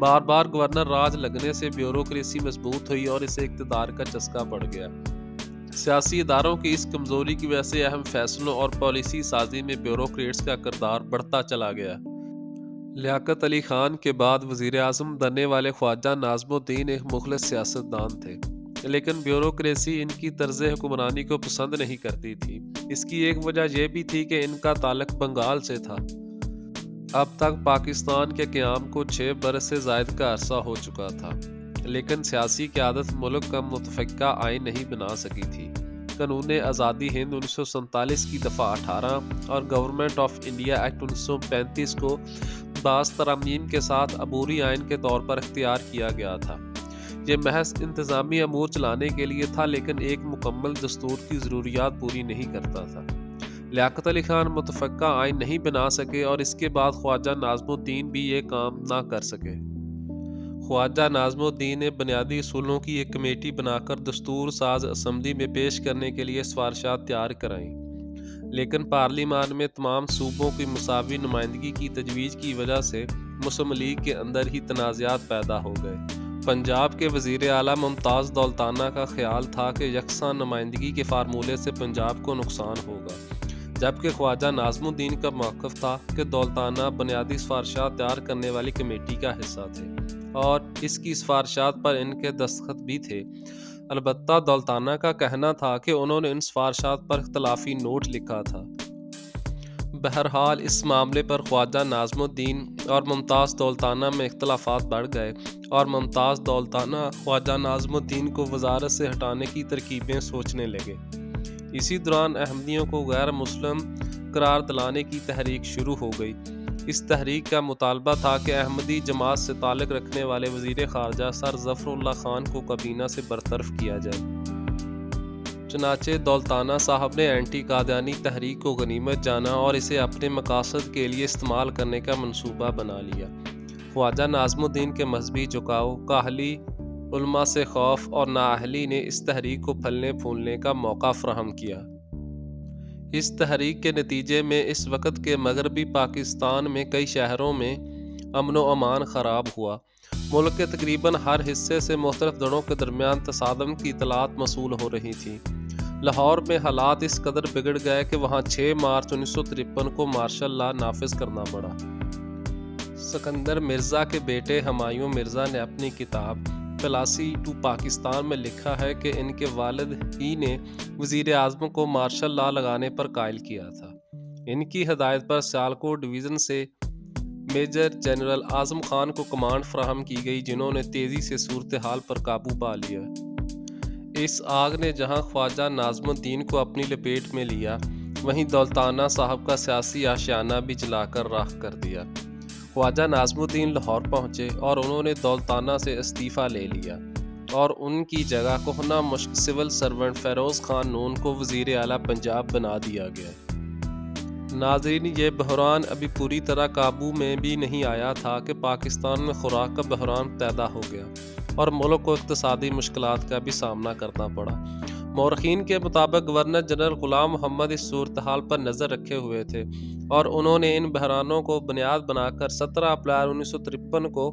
بار بار governor راج لگنے سے bureaucracy مضبوط ہوئی اور اسے اقتدار کا چسکا پڑ گیا۔ سیاسی اداروں کی اس کمزوری کی وجہ سے اہم فیصلوں اور پالیسی سازی میں بیوروکریٹس کا کردار بڑھتا چلا گیا۔ لیاقت علی خان کے بعد وزیر اعظم بننے والے خواجہ ناظم الدین ایک مخلص سیاستدان تھے، لیکن بیوروکریسی ان کی طرز حکمرانی کو پسند نہیں کرتی تھی۔ اس کی ایک وجہ یہ بھی تھی کہ ان کا تعلق بنگال سے تھا۔ اب تک پاکستان کے قیام کو 6 برس سے زائد کا عرصہ ہو چکا تھا، لیکن سیاسی قیادت ملک کا متفقہ آئین نہیں بنا سکی تھی۔ قانون آزادی ہند 1947 کی دفعہ 18 اور گورنمنٹ آف انڈیا ایکٹ 1935 کو بعض ترامیم کے ساتھ عبوری آئین کے طور پر اختیار کیا گیا تھا۔ یہ محض انتظامی امور چلانے کے لیے تھا، لیکن ایک مکمل دستور کی ضروریات پوری نہیں کرتا تھا۔ لیاقت علی خان متفقہ آئین نہیں بنا سکے اور اس کے بعد خواجہ ناظم الدین بھی یہ کام نہ کر سکے۔ خواجہ ناظم الدین نے بنیادی اصولوں کی ایک کمیٹی بنا کر دستور ساز اسمبلی میں پیش کرنے کے لیے سفارشات تیار کرائیں، لیکن پارلیمان میں تمام صوبوں کی مساوی نمائندگی کی تجویز کی وجہ سے مسلم لیگ کے اندر ہی تنازعات پیدا ہو گئے۔ پنجاب کے وزیر اعلیٰ ممتاز دولتانہ کا خیال تھا کہ یکساں نمائندگی کے فارمولے سے پنجاب کو نقصان ہوگا، جبکہ خواجہ ناظم الدین کا موقف تھا کہ دولتانہ بنیادی سفارشات تیار کرنے والی کمیٹی کا حصہ تھے اور اس کی سفارشات پر ان کے دستخط بھی تھے۔ البتہ دولتانہ کا کہنا تھا کہ انہوں نے ان سفارشات پر اختلافی نوٹ لکھا تھا۔ بہرحال اس معاملے پر خواجہ ناظم الدین اور ممتاز دولتانہ میں اختلافات بڑھ گئے اور ممتاز دولتانہ خواجہ ناظم الدین کو وزارت سے ہٹانے کی ترکیبیں سوچنے لگے۔ اسی دوران احمدیوں کو غیر مسلم قرار دلانے کی تحریک شروع ہو گئی۔ اس تحریک کا مطالبہ تھا کہ احمدی جماعت سے تعلق رکھنے والے وزیر خارجہ سر ظفر اللہ خان کو کابینہ سے برطرف کیا جائے۔ چنانچہ دولتانہ صاحب نے اینٹی قادیانی تحریک کو غنیمت جانا اور اسے اپنے مقاصد کے لیے استعمال کرنے کا منصوبہ بنا لیا۔ خواجہ ناظم الدین کے مذہبی جھکاؤ، کاہلی، علماء سے خوف اور نااہلی نے اس تحریک کو پھلنے پھولنے کا موقع فراہم کیا۔ اس تحریک کے نتیجے میں اس وقت کے مغربی پاکستان میں کئی شہروں میں امن و امان خراب ہوا۔ ملک کے تقریباً ہر حصے سے مختلف دھڑوں کے درمیان تصادم کی اطلاعات موصول ہو رہی تھیں۔ لاہور میں حالات اس قدر بگڑ گئے کہ وہاں 6 مارچ 1953 کو مارشل لا نافذ کرنا پڑا۔ سکندر مرزا کے بیٹے ہمایوں مرزا نے اپنی کتاب پالیسی ٹو پاکستان میں لکھا ہے کہ ان کے والد ہی نے وزیر اعظم کو مارشل لا لگانے پر قائل کیا تھا۔ ان کی ہدایت پر سیالکوٹ ڈویژن سے میجر جنرل اعظم خان کو کمانڈ فراہم کی گئی، جنہوں نے تیزی سے صورتحال پر قابو پا لیا۔ اس آگ نے جہاں خواجہ ناظم الدین کو اپنی لپیٹ میں لیا، وہیں دولتانہ صاحب کا سیاسی آشیانہ بھی جلا کر راکھ کر دیا۔ خواجہ ناظم الدین لاہور پہنچے اور انہوں نے دولتانہ سے استعفیٰ لے لیا اور ان کی جگہ کہنہ مشق سول سرونٹ فیروز خان نون کو وزیر اعلیٰ پنجاب بنا دیا گیا۔ ناظرین، یہ بحران ابھی پوری طرح قابو میں بھی نہیں آیا تھا کہ پاکستان میں خوراک کا بحران پیدا ہو گیا اور ملک کو اقتصادی مشکلات کا بھی سامنا کرنا پڑا۔ مورخین کے مطابق گورنر جنرل غلام محمد اس صورتحال پر نظر رکھے ہوئے تھے اور انہوں نے ان بحرانوں کو بنیاد بنا کر 17 اپریل 1953 کو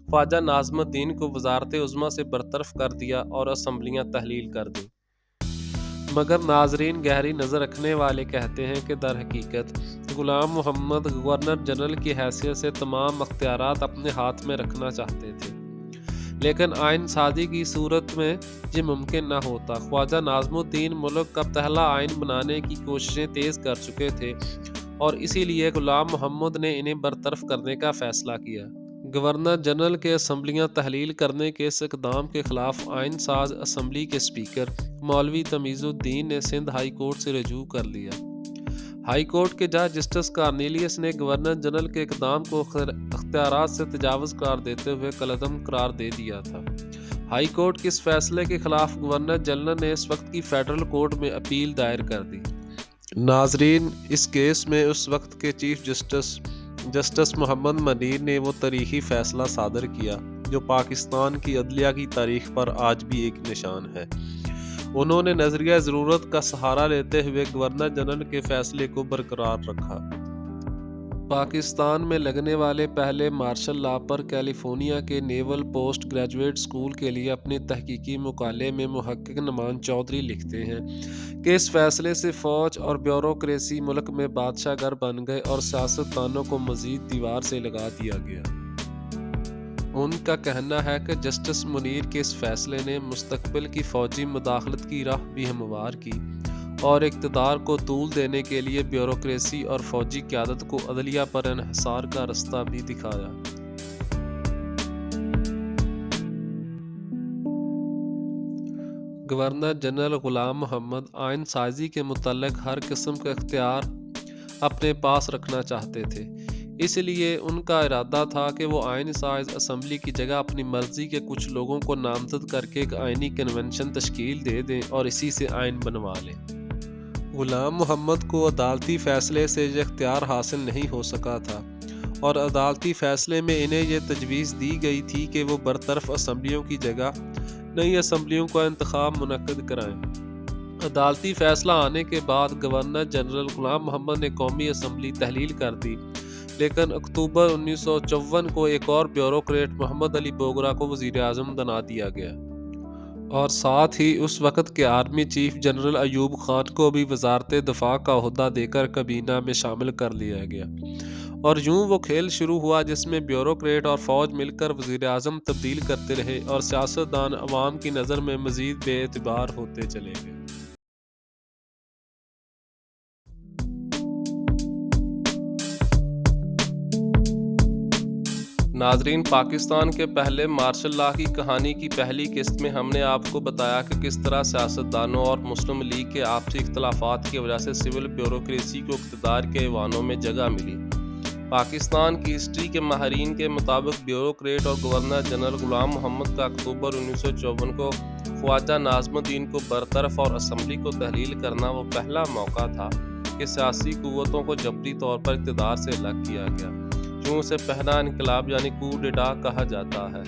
خواجہ ناظم الدین کو وزارت عظمیٰ سے برطرف کر دیا اور اسمبلیاں تحلیل کر دیں۔ مگر ناظرین، گہری نظر رکھنے والے کہتے ہیں کہ در حقیقت غلام محمد گورنر جنرل کی حیثیت سے تمام اختیارات اپنے ہاتھ میں رکھنا چاہتے تھے، لیکن آئین سازی کی صورت میں یہ ممکن نہ ہوتا۔ خواجہ ناظم الدین ملک کا پہلا آئین بنانے کی کوششیں تیز کر چکے تھے اور اسی لیے غلام محمد نے انہیں برطرف کرنے کا فیصلہ کیا۔ گورنر جنرل کے اسمبلیاں تحلیل کرنے کے اس اقدام کے خلاف آئین ساز اسمبلی کے اسپیکر مولوی تمیز الدین نے سندھ ہائی کورٹ سے رجوع کر لیا۔ ہائی کورٹ کے جج جسٹس کارنیلیس نے گورنر جنرل کے اقدام کو اختیارات سے تجاوز قرار دیتے ہوئے کالعدم قرار دے دیا تھا۔ ہائی کورٹ کے اس فیصلے کے خلاف گورنر جنرل نے اس وقت کی فیڈرل کورٹ میں اپیل دائر کر دی۔ ناظرین، اس کیس میں اس وقت کے چیف جسٹس محمد منیر نے وہ تاریخی فیصلہ صادر کیا جو پاکستان کی عدلیہ کی تاریخ پر آج بھی ایک نشان ہے۔ انہوں نے نظریہ ضرورت کا سہارا لیتے ہوئے گورنر جنرل کے فیصلے کو برقرار رکھا۔ پاکستان میں لگنے والے پہلے مارشل لاء پر کیلیفورنیا کے نیول پوسٹ گریجویٹ اسکول کے لیے اپنے تحقیقی مقالے میں محقق نعمان چودھری لکھتے ہیں کہ اس فیصلے سے فوج اور بیوروکریسی ملک میں بادشاہ گر بن گئے اور سیاستدانوں کو مزید دیوار سے لگا دیا گیا۔ ان کا کہنا ہے کہ جسٹس منیر کے اس فیصلے نے مستقبل کی فوجی مداخلت کی راہ بھی ہموار کی اور اقتدار کو طول دینے کے لیے بیوروکریسی اور فوجی قیادت کو عدلیہ پر انحصار کا رستہ بھی دکھایا۔ گورنر جنرل غلام محمد آئین سازی کے متعلق ہر قسم کا اختیار اپنے پاس رکھنا چاہتے تھے، اس لیے ان کا ارادہ تھا کہ وہ آئین ساز اسمبلی کی جگہ اپنی مرضی کے کچھ لوگوں کو نامزد کر کے ایک آئینی کنونشن تشکیل دے دیں اور اسی سے آئین بنوا لیں۔ غلام محمد کو عدالتی فیصلے سے یہ اختیار حاصل نہیں ہو سکا تھا اور عدالتی فیصلے میں انہیں یہ تجویز دی گئی تھی کہ وہ برطرف اسمبلیوں کی جگہ نئی اسمبلیوں کا انتخاب منعقد کرائیں۔ عدالتی فیصلہ آنے کے بعد گورنر جنرل غلام محمد نے قومی اسمبلی تحلیل کر دی، لیکن اکتوبر 1954 کو ایک اور بیوروکریٹ محمد علی بوگرا کو وزیر اعظم بنا دیا گیا اور ساتھ ہی اس وقت کے army chief general Ayub Khan کو بھی وزارت دفاع کا عہدہ دے کر کابینہ میں شامل کر لیا گیا، اور یوں وہ کھیل شروع ہوا جس میں بیوروکریٹ اور فوج مل کر وزیر اعظم تبدیل کرتے رہے اور سیاستدان عوام کی نظر میں مزید بے اعتبار ہوتے چلے گئے۔ ناظرین، پاکستان کے پہلے مارشل لاء کی کہانی کی پہلی قسط میں ہم نے آپ کو بتایا کہ کس طرح سیاستدانوں اور مسلم لیگ کے آپسی اختلافات کی وجہ سے سول بیوروکریسی کو اقتدار کے ایوانوں میں جگہ ملی۔ پاکستان کی ہسٹری کے ماہرین کے مطابق بیوروکریٹ اور گورنر جنرل غلام محمد کا اکتوبر 1954 کو خواجہ ناظم الدین کو برطرف اور اسمبلی کو تحلیل کرنا وہ پہلا موقع تھا کہ سیاسی قوتوں کو جبری طور پر اقتدار سے الگ کیا گیا، جو اسے پہلا انقلاب یعنی کو ڈیٹا کہا جاتا ہے۔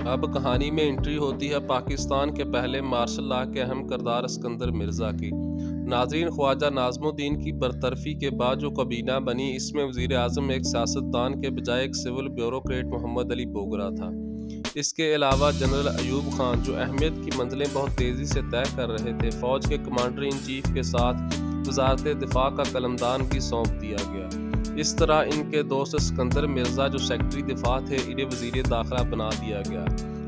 اب کہانی میں انٹری ہوتی ہے پاکستان کے پہلے مارشل لاء کے اہم کردار اسکندر مرزا کی۔ ناظرین، خواجہ ناظم الدین کی برطرفی کے بعد جو کابینہ بنی، اس میں وزیر اعظم ایک سیاستدان کے بجائے ایک سول بیوروکریٹ محمد علی بوگرا تھا۔ اس کے علاوہ جنرل ایوب خان، جو اہمیت کی منزلیں بہت تیزی سے طے کر رہے تھے، فوج کے کمانڈر ان چیف کے ساتھ وزارت دفاع کا قلمدان بھی سونپ دیا گیا۔ اس طرح ان کے دوست اسکندر مرزا، جو سیکرٹری دفاع تھے، انہیں وزیر داخلہ بنا دیا گیا۔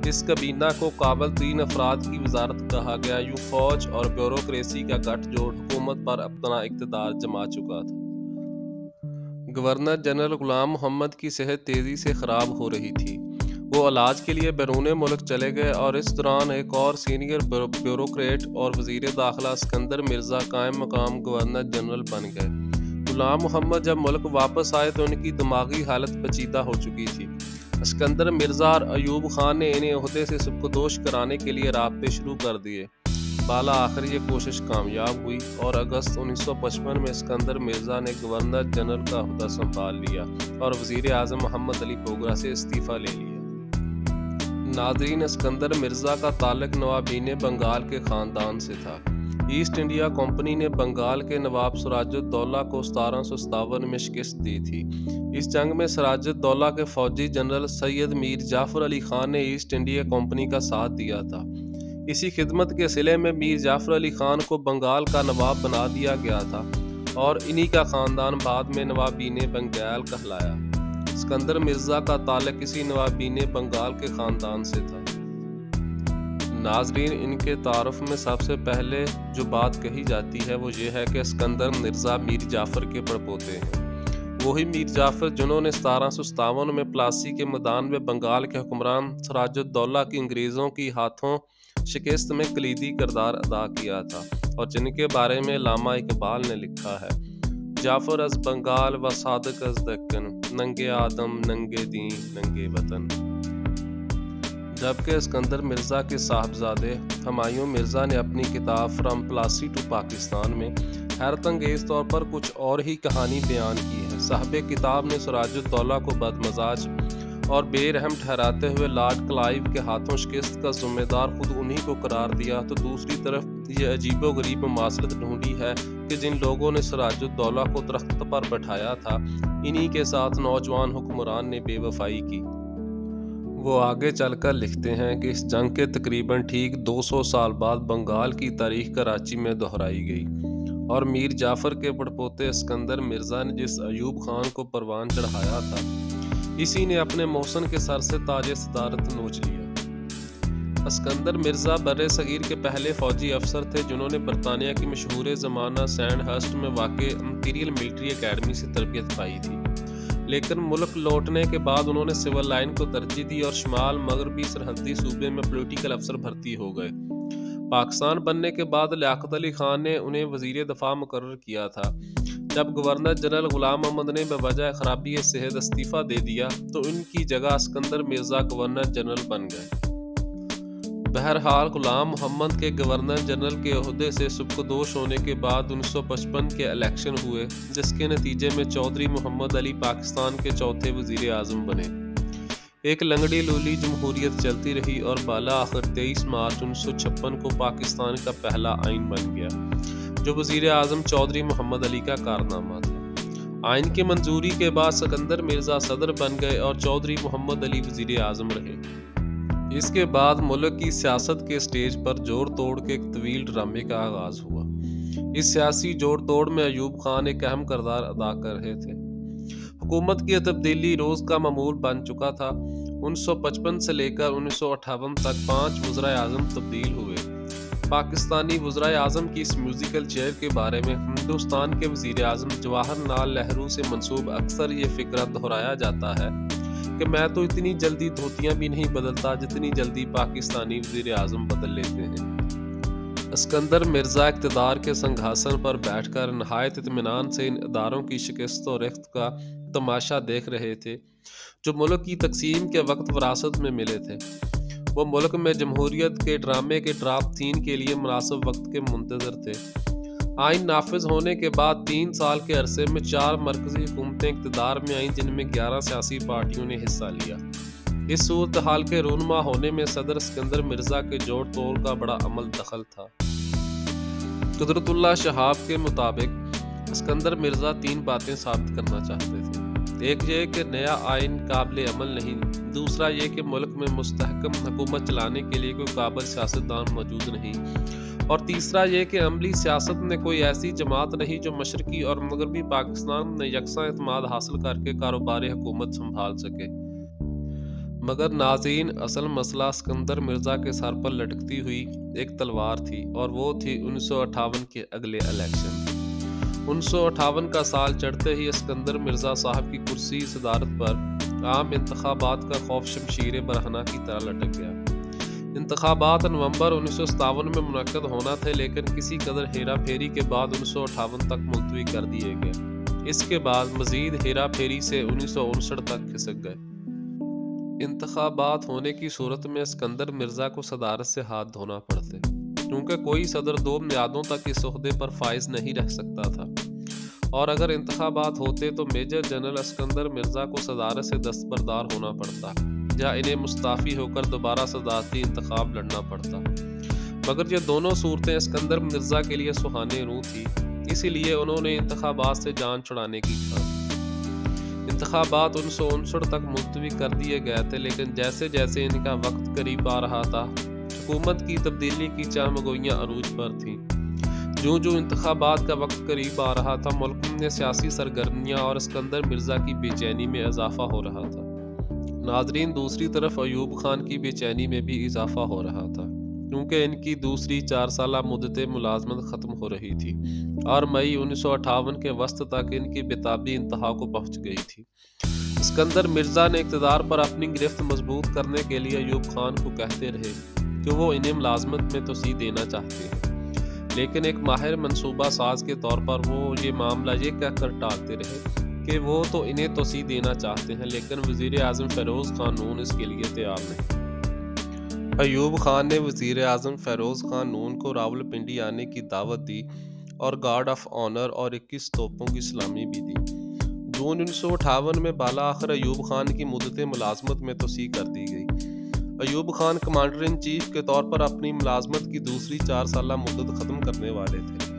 اس کابینہ کو قابل ترین افراد کی وزارت کہا گیا۔ یوں فوج اور بیوروکریسی کا گٹھ جوڑ حکومت پر اپنا اقتدار جما چکا تھا۔ گورنر جنرل غلام محمد کی صحت تیزی سے خراب ہو رہی تھی۔ وہ علاج کے لیے بیرون ملک چلے گئے اور اس دوران ایک اور سینئر بیوروکریٹ اور وزیر داخلہ اسکندر مرزا قائم مقام گورنر جنرل بن گئے۔ غلام محمد جب ملک واپس آئے تو ان کی دماغی حالت پیچیدہ ہو چکی تھی۔ اسکندر مرزا اور ایوب خان نے انہیں عہدے سے سبکدوش کرانے کے لیے رابطے شروع کر دیے۔ بالا آخر یہ کوشش کامیاب ہوئی اور اگست 1955 میں اسکندر مرزا نے گورنر جنرل کا عہدہ سنبھال لیا اور وزیر اعظم محمد علی بوگرا سے استعفیٰ لے لیا۔ ناظرین، اسکندر مرزا کا تعلق نوابین بنگال کے خاندان سے تھا۔ ایسٹ انڈیا کمپنی نے بنگال کے نواب سراج الدولہ کو 1757 میں شکست دی تھی۔ اس جنگ میں سراج الدولہ کے فوجی جنرل سید میر جعفر علی خان نے ایسٹ انڈیا کمپنی کا ساتھ دیا تھا۔ اسی خدمت کے صلے میں میر جعفر علی خان کو بنگال کا نواب بنا دیا گیا تھا اور انہی کا خاندان بعد میں نوابین بنگال کہلایا۔ اسکندر مرزا کا تعلق اسی نوابین بنگال کے خاندان سے تھا۔ ناظرین، ان کے تعارف میں سب سے پہلے جو بات کہی جاتی ہے وہ یہ ہے کہ اسکندر مرزا میر جعفر کے پڑپوتے ہیں۔ وہی میر جعفر جنہوں نے 1757 میں پلاسی کے میدان میں بنگال کے حکمران سراج الدولہ کی انگریزوں کی ہاتھوں شکست میں کلیدی کردار ادا کیا تھا اور جن کے بارے میں علامہ اقبال نے لکھا ہے: جعفر از بنگال و صادق از دکن، ننگے آدم ننگے دین ننگے وطن۔ جبکہ اسکندر مرزا کے صاحبزادے ہمایوں مرزا نے اپنی کتاب فرام پلاسی ٹو پاکستان میں حیرت انگیز طور پر کچھ اور ہی کہانی بیان کی ہے۔ صاحب کتاب نے سراج الدولہ کو بدمزاج اور بے رحم ٹھہراتے ہوئے لارڈ کلائیو کے ہاتھوں شکست کا ذمہ دار خود انہی کو قرار دیا، تو دوسری طرف یہ عجیب و غریب مماثلت ڈھونڈی ہے کہ جن لوگوں نے سراج الدولہ کو تخت پر بٹھایا تھا، انہی کے ساتھ نوجوان حکمران نے بے وفائی کی۔ وہ آگے چل کر لکھتے ہیں کہ اس جنگ کے تقریباً ٹھیک 200 سال بعد بنگال کی تاریخ کراچی میں دہرائی گئی، اور میر جعفر کے بڑپوتے اسکندر مرزا نے جس ایوب خان کو پروان چڑھایا تھا، اسی نے اپنے محسن کے سر سے تاج صدارت نوچ لیا۔ اسکندر مرزا بر صغیر کے پہلے فوجی افسر تھے جنہوں نے برطانیہ کی مشہور زمانہ سینڈ ہرسٹ میں واقع امپیریل ملٹری اکیڈمی سے تربیت پائی تھی، لیکن ملک لوٹنے کے بعد انہوں نے سول لائن کو ترجیح دی اور شمال مغربی سرحدی صوبے میں پولیٹیکل افسر بھرتی ہو گئے۔ پاکستان بننے کے بعد لیاقت علی خان نے انہیں وزیر دفاع مقرر کیا تھا۔ جب گورنر جنرل غلام محمد نے بوجہ خرابی صحت استعفیٰ دے دیا تو ان کی جگہ اسکندر مرزا گورنر جنرل بن گئے۔ بہرحال غلام محمد کے گورنر جنرل کے عہدے سے سبکدوش ہونے کے بعد 1955 کے الیکشن ہوئے، جس کے نتیجے میں چودھری محمد علی پاکستان کے چوتھے وزیر اعظم بنے۔ ایک لنگڑی لولی جمہوریت چلتی رہی اور بالآخر 23 مارچ 1956 کو پاکستان کا پہلا آئین بن گیا، جو وزیر اعظم چودھری محمد علی کا کارنامہ تھا۔ آئین کی منظوری کے بعد سکندر مرزا صدر بن گئے اور چودھری محمد علی وزیر اعظم رہے۔ اس کے بعد ملک کی سیاست کے سٹیج پر جوڑ توڑ کے ایک طویل ڈرامے کا آغاز ہوا۔ اس سیاسی جوڑ توڑ میں ایوب خان ایک اہم کردار ادا کر رہے تھے۔ حکومت کی تبدیلی روز کا معمول بن چکا تھا۔ 1955 سے لے کر 1958 تک 5 وزرائے اعظم تبدیل ہوئے۔ پاکستانی وزرائے اعظم کی اس میوزیکل چیئر کے بارے میں ہندوستان کے وزیر اعظم جواہر لال نہرو سے منسوب اکثر یہ فقرہ دہرایا جاتا ہے کہ میں تو اتنی جلدی دھوتیاں بھی نہیں بدلتا جتنی جلدی پاکستانی وزیر اعظم بدل لیتے ہیں۔ اسکندر مرزا اقتدار کے سنگھاسن پر بیٹھ کر نہایت اطمینان سے ان اداروں کی شکست و رخت کا تماشا دیکھ رہے تھے جو ملک کی تقسیم کے وقت وراثت میں ملے تھے۔ وہ ملک میں جمہوریت کے ڈرامے کے ڈراپ تھین کے لیے مناسب وقت کے منتظر تھے۔ آئین نافذ ہونے کے بعد 3 سال کے عرصے میں 4 مرکزی حکومتیں اقتدار میں آئیں جن میں 11 سیاسی پارٹیوں نے حصہ لیا۔ اس صورتحال کے رونما ہونے میں صدر اسکندر مرزا کے جوڑ توڑ کا بڑا عمل دخل تھا۔ قدرت اللہ شہاب کے مطابق اسکندر مرزا 3 باتیں ثابت کرنا چاہتے تھے۔ ایک یہ کہ نیا آئین قابل عمل نہیں، دوسرا یہ کہ ملک میں مستحکم حکومت چلانے کے لیے کوئی قابل سیاستدان موجود نہیں، اور تیسرا یہ کہ عملی سیاست میں کوئی ایسی جماعت نہیں جو مشرقی اور مغربی پاکستان میں یکساں اعتماد حاصل کر کے کاروباری حکومت سنبھال سکے۔ مگر ناظرین، اصل مسئلہ اسکندر مرزا کے سر پر لٹکتی ہوئی ایک تلوار تھی، اور وہ تھی 1958 کے اگلے الیکشن۔ 1958 کا سال چڑھتے ہی اسکندر مرزا صاحب کی کرسی صدارت پر عام انتخابات کا خوف شمشیر برہنہ کی طرح لٹک گیا۔ انتخابات نومبر 1957 میں منعقد ہونا تھے، لیکن کسی قدر ہیرا پھیری کے بعد 1958 تک ملتوی کر دیے گئے۔ اس کے بعد مزید ہیرا پھیری سے 1959 تک کھسک گئے۔ انتخابات ہونے کی صورت میں اسکندر مرزا کو صدارت سے ہاتھ دھونا پڑتے، کیونکہ کوئی صدر 2 میعادوں تک اس عہدے پر فائز نہیں رہ سکتا تھا، اور اگر انتخابات ہوتے تو میجر جنرل اسکندر مرزا کو صدارت سے دستبردار ہونا پڑتا یا انہیں مستعفی ہو کر دوبارہ صدارتی انتخاب لڑنا پڑتا۔ مگر یہ دونوں صورتیں اسکندر مرزا کے لیے سہانے رو تھی، اسی لیے انہوں نے انتخابات سے جان چھڑانے کی ٹھان۔ انتخابات 1959 تک ملتوی کر دیے گئے تھے، لیکن جیسے جیسے ان کا وقت قریب آ رہا تھا، حکومت کی تبدیلی کی چامگوئیاں عروج پر تھیں۔ جو انتخابات کا وقت قریب آ رہا تھا، ملک میں سیاسی سرگرمیاں اور اسکندر مرزا کی بے چینی میں اضافہ ہو رہا تھا۔ ناظرین، دوسری طرف ایوب خان کی بے چینی میں بھی اضافہ ہو رہا تھا، کیونکہ ان کی دوسری 4 سالہ مدت ملازمت ختم ہو رہی تھی، اور مئی 1958 کے وسط تک ان کی بتابی انتہا کو پہنچ گئی تھی۔ اسکندر مرزا نے اقتدار پر اپنی گرفت مضبوط کرنے کے لیے ایوب خان کو کہتے رہے کہ وہ انہیں ملازمت میں توسیع دینا چاہتے ہیں، لیکن ایک ماہر منصوبہ ساز کے طور پر وہ یہ معاملہ یہ کہہ کر ٹالتے رہے کہ وہ تو انہیں توسیع دینا چاہتے ہیں، لیکن وزیر اعظم فیروز خان نون اس کے لیے تیار نہیں۔ ایوب خان نے وزیر اعظم فیروز خان نون کو راولپنڈی آنے کی دعوت دی اور گارڈ آف آنر اور 21 توپوں کی سلامی بھی دی۔ جون 1958 میں بالآخر ایوب خان کی مدت ملازمت میں توسیع کر دی گئی۔ Ayub Khan commander in chief کے طور پر اپنی ملازمت کی دوسری 4 سالہ مدت ختم کرنے والے تھے،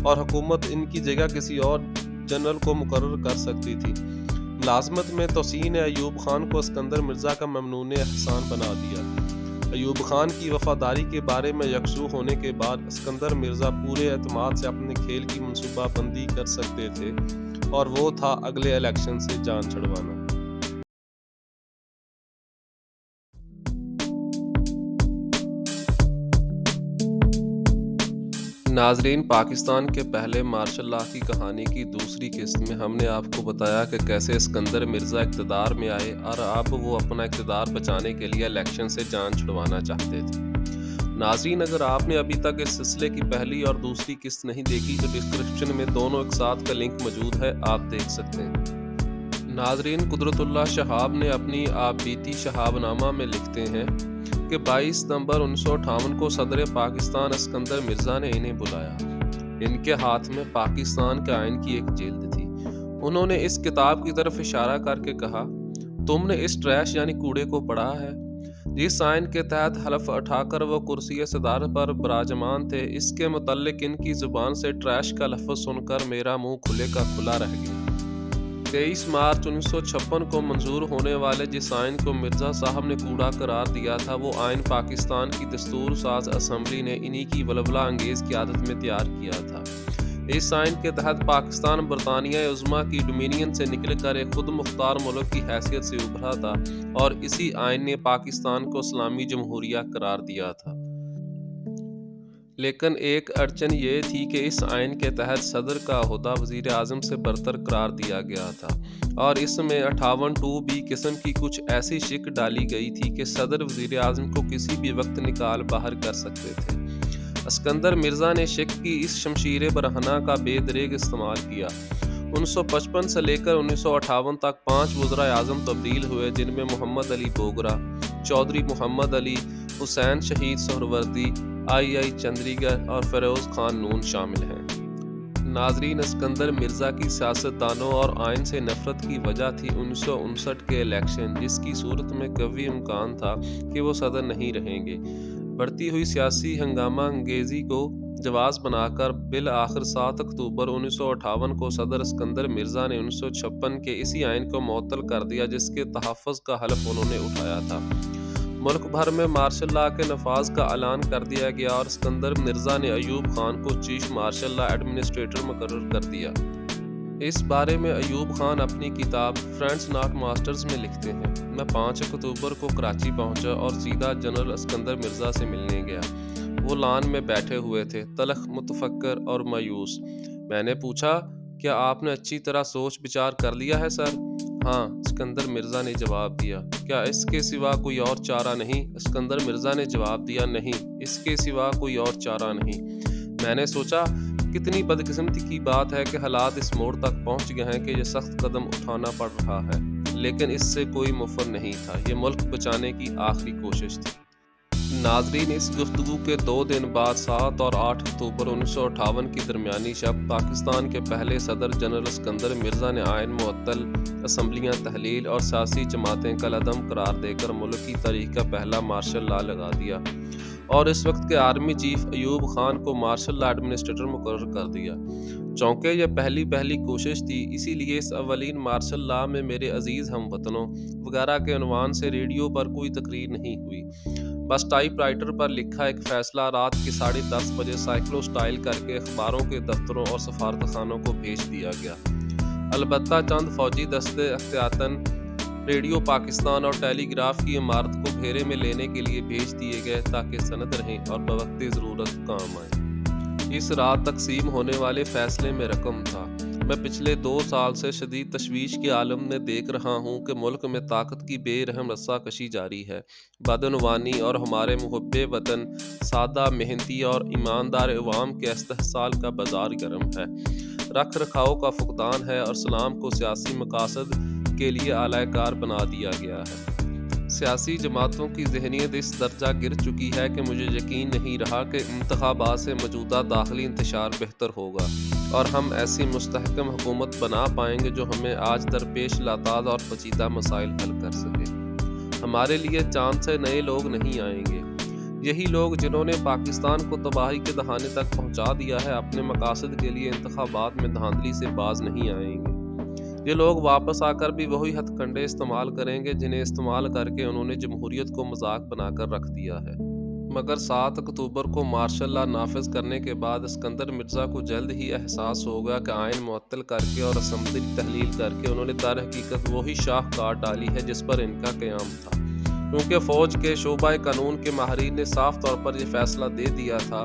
اور حکومت ان کی جگہ کسی اور جنرل کو مقرر کر سکتی تھی۔ ملازمت میں توسیع نے ایوب خان کو اسکندر مرزا کا ممنون احسان بنا دیا۔ ایوب خان کی وفاداری کے بارے میں یکسو ہونے کے بعد اسکندر مرزا پورے اعتماد سے اپنے کھیل کی منصوبہ بندی کر سکتے تھے، اور وہ تھا اگلے الیکشن سے جان چھڑوانا۔ ناظرین، پاکستان کے پہلے مارشل لاء کی کہانی کی دوسری قسط میں ہم نے آپ کو بتایا کہ کیسے اسکندر مرزا اقتدار میں آئے اور اب وہ اپنا اقتدار بچانے کے لیے الیکشن سے جان چھڑوانا چاہتے تھے۔ ناظرین، اگر آپ نے ابھی تک اس سلسلے کی پہلی اور دوسری قسط نہیں دیکھی تو ڈسکرپشن میں دونوں ایک ساتھ کا لنک موجود ہے، آپ دیکھ سکتے ہیں۔ ناظرین، قدرت اللہ شہاب نے اپنی آپ بیتی شہاب نامہ میں لکھتے ہیں کہ 22 ستمبر 1958 کو صدر پاکستان اسکندر مرزا نے انہیں بلایا۔ ان کے ہاتھ میں پاکستان کے آئین کی ایک جلد تھی۔ انہوں نے اس کتاب کی طرف اشارہ کر کے کہا، تم نے اس ٹریش یعنی کوڑے کو پڑھا ہے؟ جس آئین کے تحت حلف اٹھا کر وہ کرسی صدارت پر براجمان تھے، اس کے متعلق ان کی زبان سے ٹریش کا لفظ سن کر میرا منہ کھلے کا کھلا رہ گیا۔ 23 مارچ 1956 کو منظور ہونے والے جس آئین کو مرزا صاحب نے کوڑا قرار دیا تھا، وہ آئین پاکستان کی دستور ساز اسمبلی نے انہی کی ولولہ انگیز قیادت میں تیار کیا تھا۔ اس آئین کے تحت پاکستان برطانیہ عظمیٰ کی ڈومینین سے نکل کر ایک خود مختار ملک کی حیثیت سے ابھرا تھا، اور اسی آئین نے پاکستان کو اسلامی جمہوریہ قرار دیا تھا۔ لیکن ایک اڑچن یہ تھی کہ اس آئین کے تحت صدر کا عہدہ وزیر اعظم سے برتر قرار دیا گیا تھا، اور اس میں 58(2)(b) قسم کی کچھ ایسی شک ڈالی گئی تھی کہ صدر وزیر اعظم کو کسی بھی وقت نکال باہر کر سکتے تھے۔ اسکندر مرزا نے شک کی اس شمشیر برہنہ کا بے دریغ استعمال کیا۔ 1955 سے لے کر 1958 تک 5 وزرائے اعظم تبدیل ہوئے، جن میں محمد علی بوگرا، چودھری محمد علی، حسین شہید سہروردی، آئی چندریگر اور فیروز خان نون شامل ہیں۔ ناظرین، اسکندر مرزا کی سیاستدانوں اور آئین سے نفرت کی وجہ تھی 1959 کے الیکشن، جس کی صورت میں قوی امکان تھا کہ وہ صدر نہیں رہیں گے۔ بڑھتی ہوئی سیاسی ہنگامہ انگیزی کو جواز بنا کر بالآخر 7 اکتوبر 1958 کو صدر اسکندر مرزا نے 1956 کے اسی آئین کو معطل کر دیا جس کے تحفظ کا حلف انہوں نے اٹھایا تھا۔ ملک بھر میں مارشل لاء کے نفاذ کا اعلان کر دیا گیا، اور اسکندر مرزا نے ایوب خان کو چیف مارشل لاء ایڈمنسٹریٹر مقرر کر دیا۔ اس بارے میں ایوب خان اپنی کتاب فرینڈز ناٹ ماسٹرز میں لکھتے ہیں، میں 5 اکتوبر کو کراچی پہنچا اور سیدھا جنرل اسکندر مرزا سے ملنے گیا۔ وہ لان میں بیٹھے ہوئے تھے، تلخ، متفکر اور مایوس۔ میں نے پوچھا، کیا آپ نے اچھی طرح سوچ بچار کر لیا ہے سر؟ ہاں، اسکندر مرزا نے جواب دیا۔ کیا اس کے سوا کوئی اور چارہ نہیں؟ اسکندر مرزا نے جواب دیا، نہیں، اس کے سوا کوئی اور چارہ نہیں۔ میں نے سوچا، کتنی بدقسمتی کی بات ہے کہ حالات اس موڑ تک پہنچ گئے ہیں کہ یہ سخت قدم اٹھانا پڑ رہا ہے، لیکن اس سے کوئی مفر نہیں تھا، یہ ملک بچانے کی آخری کوشش تھی۔ ناظرین، اس گفتگو کے 2 دن بعد 7 اور 8 اکتوبر 1958 کی درمیانی شب پاکستان کے پہلے صدر جنرل اسکندر مرزا نے آئین معطل، اسمبلیاں تحلیل اور سیاسی جماعتیں کالعدم قرار دے کر ملک کی تاریخ کا پہلا مارشل لاء لگا دیا، اور اس وقت کے آرمی چیف ایوب خان کو مارشل لاء ایڈمنسٹریٹر مقرر کر دیا۔ چونکہ یہ پہلی کوشش تھی، اسی لیے اس اولین مارشل لاء میں میرے عزیز ہم وطنوں وغیرہ کے عنوان سے ریڈیو پر کوئی تقریر نہیں ہوئی، بس ٹائپ رائٹر پر لکھا ایک فیصلہ رات کے 10:30 بجے سائیکلو سٹائل کر کے اخباروں کے دفتروں اور سفارتخانوں کو بھیج دیا گیا۔ البتہ چند فوجی دستے احتیاطاً ریڈیو پاکستان اور ٹیلی گراف کی عمارت کو گھیرے میں لینے کے لیے بھیج دیے گئے تاکہ سند رہیں اور بوقت ضرورت کام آئیں۔ اس رات تقسیم ہونے والے فیصلے میں رقم تھا۔ میں پچھلے 2 سال سے شدید تشویش کے عالم میں دیکھ رہا ہوں کہ ملک میں طاقت کی بے رحم رسا کشی جاری ہے، بدعنوانی اور ہمارے محب وطن سادہ، محنتی اور ایماندار عوام کے استحصال کا بازار گرم ہے، رکھ رکھاؤ کا فقدان ہے، اور اسلام کو سیاسی مقاصد کے لیے آلہ کار بنا دیا گیا ہے۔ سیاسی جماعتوں کی ذہنیت اس درجہ گر چکی ہے کہ مجھے یقین نہیں رہا کہ انتخابات سے موجودہ داخلی انتشار بہتر ہوگا، اور ہم ایسی مستحکم حکومت بنا پائیں گے جو ہمیں آج درپیش لاتعداد اور پیچیدہ مسائل حل کر سکے۔ ہمارے لیے چاند سے نئے لوگ نہیں آئیں گے۔ یہی لوگ جنہوں نے پاکستان کو تباہی کے دہانے تک پہنچا دیا ہے، اپنے مقاصد کے لیے انتخابات میں دھاندلی سے باز نہیں آئیں گے۔ یہ لوگ واپس آ کر بھی وہی ہتھ کنڈے استعمال کریں گے جنہیں استعمال کر کے انہوں نے جمہوریت کو مذاق بنا کر رکھ دیا ہے۔ مگر 7 اکتوبر کو مارشل لا نافذ کرنے کے بعد اسکندر مرزا کو جلد ہی احساس ہو گیا کہ آئین معطل کر کے اور اسمبلی تحلیل کر کے انہوں نے در حقیقت وہی شاخ کاٹ ڈالی ہے جس پر ان کا قیام تھا، کیونکہ فوج کے شعبہ قانون کے ماہرین نے صاف طور پر یہ فیصلہ دے دیا تھا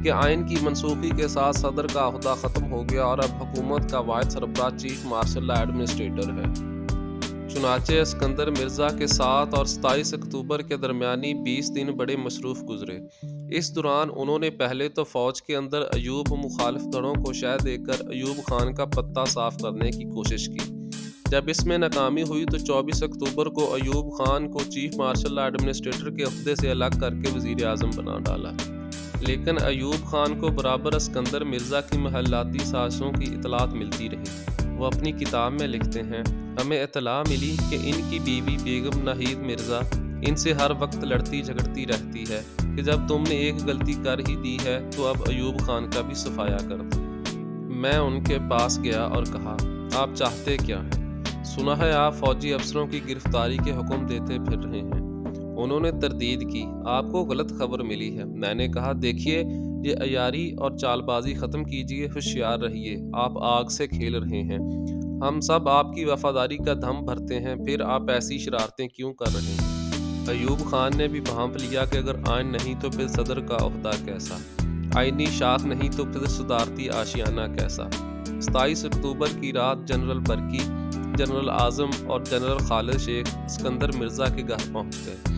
کہ آئین کی منسوخی کے ساتھ صدر کا عہدہ ختم ہو گیا اور اب حکومت کا واحد سربراہ چیف مارشل لا ایڈمنسٹریٹر ہے۔ چنانچہ اسکندر مرزا کے 7 اور 27 اکتوبر کے درمیانی 20 دن بڑے مصروف گزرے۔ اس دوران انہوں نے پہلے تو فوج کے اندر ایوب مخالف دھڑوں کو شہ دے کر ایوب خان کا پتہ صاف کرنے کی کوشش کی۔ جب اس میں ناکامی ہوئی تو 24 اکتوبر کو ایوب خان کو چیف مارشل لا ایڈمنسٹریٹر کے عہدے سے الگ کر کے وزیر اعظم بنا ڈالا۔ لیکن ایوب خان کو برابر اسکندر مرزا کی محلاتی سازشوں کی اطلاعات ملتی رہی۔ وہ اپنی کتاب میں لکھتے ہیں، ہمیں اطلاع ملی کہ ان کی بیوی بیگم ناہید مرزا ان سے ہر وقت لڑتی جھگڑتی رہتی ہے کہ جب تم نے ایک غلطی کر ہی دی ہے تو اب ایوب خان کا بھی صفایا کر دو۔ میں ان کے پاس گیا اور کہا، آپ چاہتے کیا ہیں؟ سنا ہے آپ فوجی افسروں کی گرفتاری کے حکم دیتے پھر رہے ہیں۔ انہوں نے تردید کی، آپ کو غلط خبر ملی ہے۔ میں نے کہا، دیکھیے یہ عیاری اور چال بازی ختم کیجیے، ہوشیار رہیے، آپ آگ سے کھیل رہے ہیں، ہم سب آپ کی وفاداری کا دھم بھرتے ہیں، پھر آپ ایسی شرارتیں کیوں کر رہے ہیں؟ ایوب خان نے بھی بھانپ لیا کہ اگر آئین نہیں تو پھر صدر کا عہدہ کیسا، آئینی شاخ نہیں تو پھر صدارتی آشیانہ کیسا۔ 27 اکتوبر کی رات جنرل برکی، جنرل اعظم اور جنرل خالد شیخ اسکندر مرزا کے گھر پہنچ گئے۔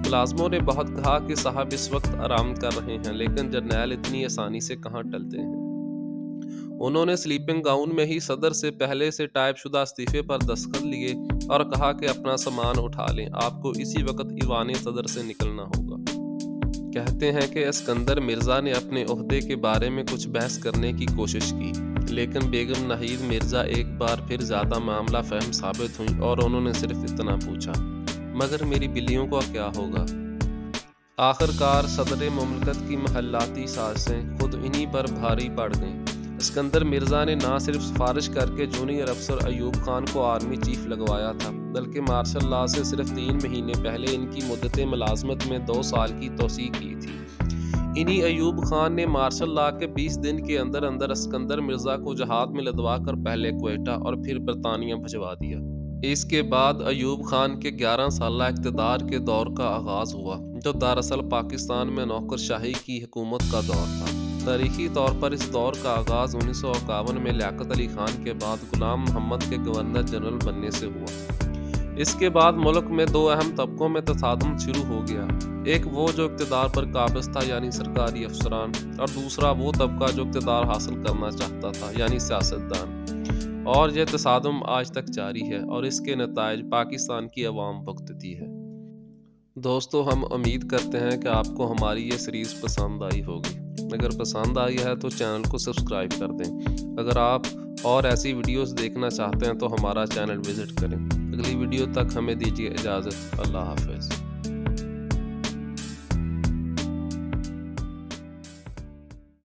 ملازموں نے بہت کہا کہ صاحب اس وقت آرام کر رہے ہیں، لیکن جرنیل اتنی آسانی سے کہاں ٹلتے ہیں۔ انہوں نے سلیپنگ گاؤن میں ہی صدر سے پہلے سے ٹائپ شدہ استعفے پر دستخط لیے اور کہا کہ اپنا سامان اٹھا لیں، آپ کو اسی وقت ایوان صدر سے نکلنا ہوگا۔ کہتے ہیں کہ اسکندر مرزا نے اپنے عہدے کے بارے میں کچھ بحث کرنے کی کوشش کی، لیکن بیگم ناہید مرزا ایک بار پھر زیادہ معاملہ فہم ثابت ہوئیں اور انہوں نے صرف اتنا پوچھا، مگر میری بلیوں کا کیا ہوگا؟ آخر کار صدر مملکت کی محلاتی سازشیں خود انہی پر بھاری پڑ گئیں۔ اسکندر مرزا نے نہ صرف سفارش کر کے جونیئر افسر ایوب خان کو آرمی چیف لگوایا تھا، بلکہ مارشل لا سے صرف 3 مہینے پہلے ان کی مدت ملازمت میں 2 سال کی توسیع کی تھی۔ انہی ایوب خان نے مارشل لا کے 20 دن کے اندر اندر اسکندر مرزا کو جہاد میں لدوا کر پہلے کوئٹہ اور پھر برطانیہ بھجوا دیا۔ اس کے بعد ایوب خان کے 11 سالہ اقتدار کے دور کا آغاز ہوا، جو دراصل پاکستان میں نوکر شاہی کی حکومت کا دور تھا۔ تاریخی طور پر اس دور کا آغاز 1951 میں لیاقت علی خان کے بعد غلام محمد کے گورنر جنرل بننے سے ہوا۔ اس کے بعد ملک میں 2 اہم طبقوں میں تصادم شروع ہو گیا، ایک وہ جو اقتدار پر قابض تھا یعنی سرکاری افسران، اور دوسرا وہ طبقہ جو اقتدار حاصل کرنا چاہتا تھا یعنی سیاستدان۔ اور یہ تصادم آج تک جاری ہے اور اس کے نتائج پاکستان کی عوام بھگتتی ہے۔ دوستو، ہم امید کرتے ہیں کہ آپ کو ہماری یہ سیریز پسند آئی ہوگی۔ اگر پسند آئی ہے تو چینل کو سبسکرائب کر دیں۔ اگر آپ اور ایسی ویڈیوز دیکھنا چاہتے ہیں تو ہمارا چینل وزٹ کریں۔ اگلی ویڈیو تک ہمیں دیجیے اجازت۔ اللہ حافظ۔